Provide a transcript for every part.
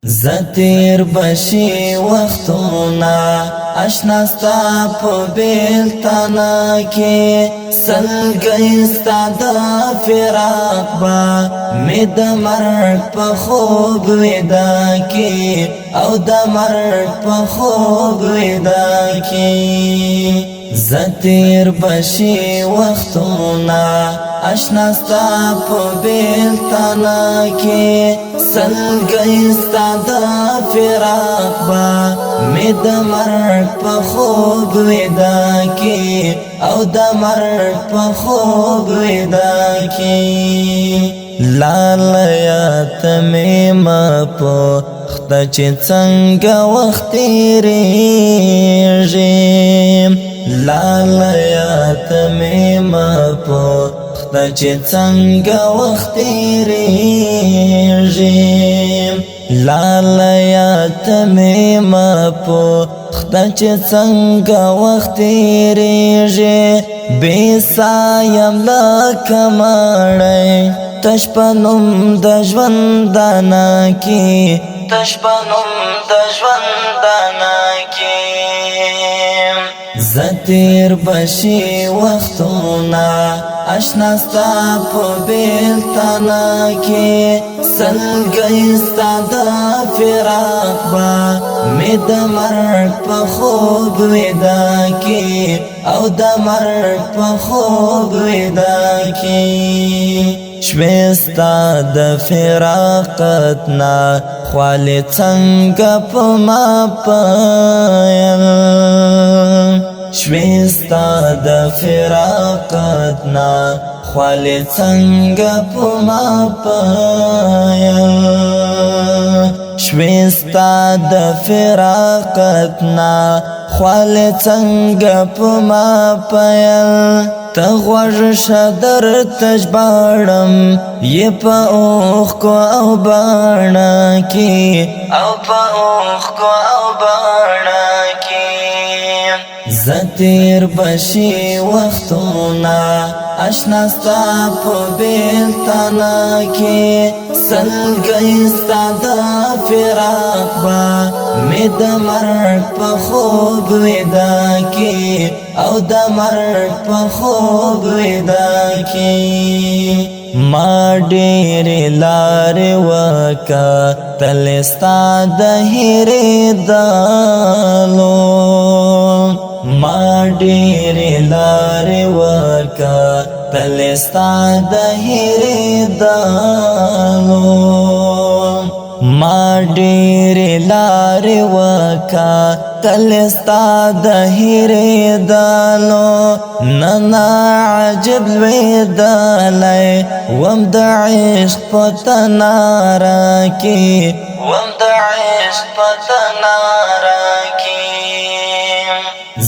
زتیر بشی وختونا اشنا ستا پا بیلتانا کی سلگئی ستا دا فراق با می دا مرگ پا خوب ویدا کی او دا مرگ پا خوب ویدا کی زتیر بشی وختونا اشنا ستا پا بیلتانا کی سلگئی ستا دا فراق با می دا مرگ پا خوب ویدا کی او دا مرگ پا خوب ویدا کی لالیا تمیما پا خطا چی څنګه وخت تیریږي لالیا تمیما پا خطا چی څنګه وخت تیریږي لالیا تمیما پا خطا چی څنګه وخت تیریږي بے سایم لکه مړی تش په نوم د ژوندانه کې تش په نوم د ژوندانه کې زتیر بشي وختونه اشنا ستا په بیلتانه کې سلګۍ ستا د فراق به مې د مرګ په خوب ویدا کې او د مرګ په خوب ویدا کې شوستا د فراقت نا خوالی څنګه په ما پایل شوستا د فراقت نا خوالی څنګه په ما پایل شوستا د فراقت نا خوالی څنګه په ما پایل تغوږ شدر تجبارم یہ پا اوخ کو او بانا کی او پا اوخ کو او بانا کی زتیر بشی وختونا اشنا ستا پا بیلتانا کی سلگئی ستا دا فراق با می دا مرگ پا خوب ویدا کی او دا مرگ پا خوب ویدا کی ما ډېر لار وکا تلستا د هېرې دالو ما ډېر لار وکا تلستا د هېرې دالو ما ډېر لار وکا تلستا د هېرې دالو ننا عجب لویدلی وم د عشق په تناره کې وم د عشق په تناره کې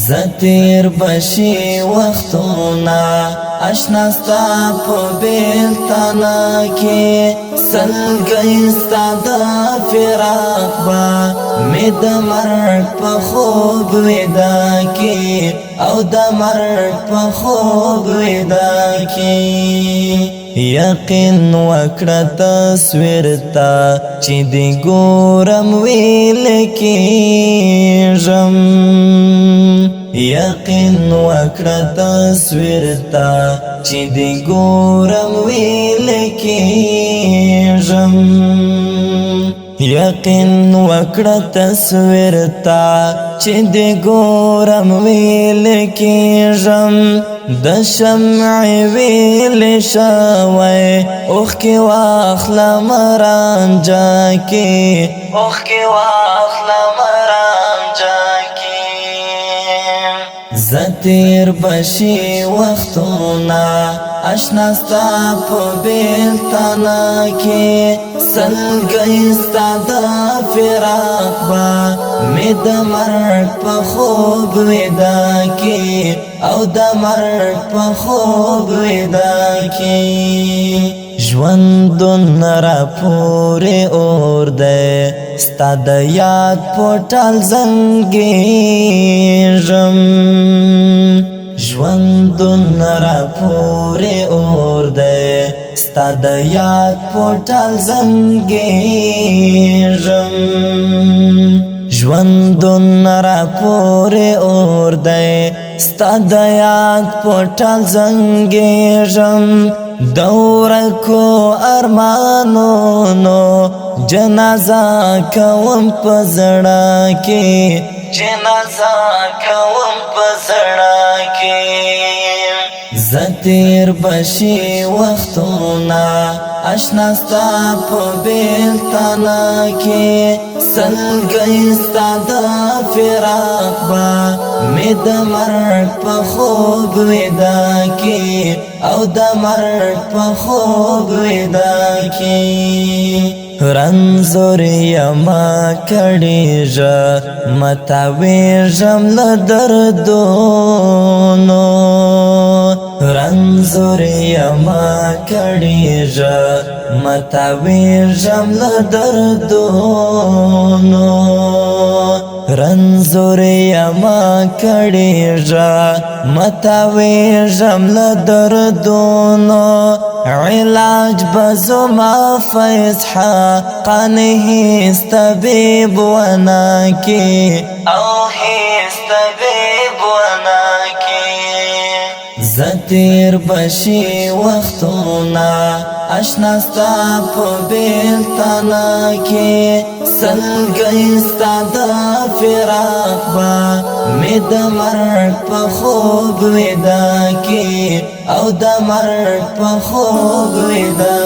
زتیر بشي وختونه اشنا ستا په بیلتانه کې سلګۍ ستا د فراق به مې د مرګ په خوب ویدا کې او د مرګ په خوب ویدا کې یقین وکړه تصویر ته چې دې ګورم ویل کېږم یقین وکړه تصویر ته چې دې ګورم ویل کېږم یقین وکړه تصویر ته چې دې ګورم ویل کېږم د شمع ویل شوی اوښکې واخلم رانجه کې اوښکې واخلم رانجه کې زتیر بشي وختونه اشنا ستا په بیلتانه کې سلګۍ ستا د فراق به مې د مرګ په خوب ویدا کې او د مرګ په خوب ویدا کې ژوندون را پورې اور دی ستا د یاد پټال زنګېږم ژوندون را پورې اور دی ستا د یاد پورټال زنګېږم ژوندون را پورې اور دی ستا د یاد پورټال زنګېږم دورکو ارمانونو جنازه کوم په زړه کې جنازه کوم په زړه کې زتیر بشي وختونه اشنا ستا په بیلتانه کې سلګۍ ستا د فراق به مې د مرګ په خوب ویده کې او د مرګ په خوب ویده کې رنځور یما کړېږه متاوېږم له دردونو رنځور یما کړېږه متاوېږم له دردونو رنځور یما کړېږه متاوېږم له دردونو علاج بزما فیسحاقان هیڅ طبیب ونه کې او هیڅ طبیب ونه کې زتیر بشي وختونه اشنا ستا په بیلتانه کې سلګۍ ستا د فراق به مې د مرګ په خوب ویده کې او د مرګ په خوب ویده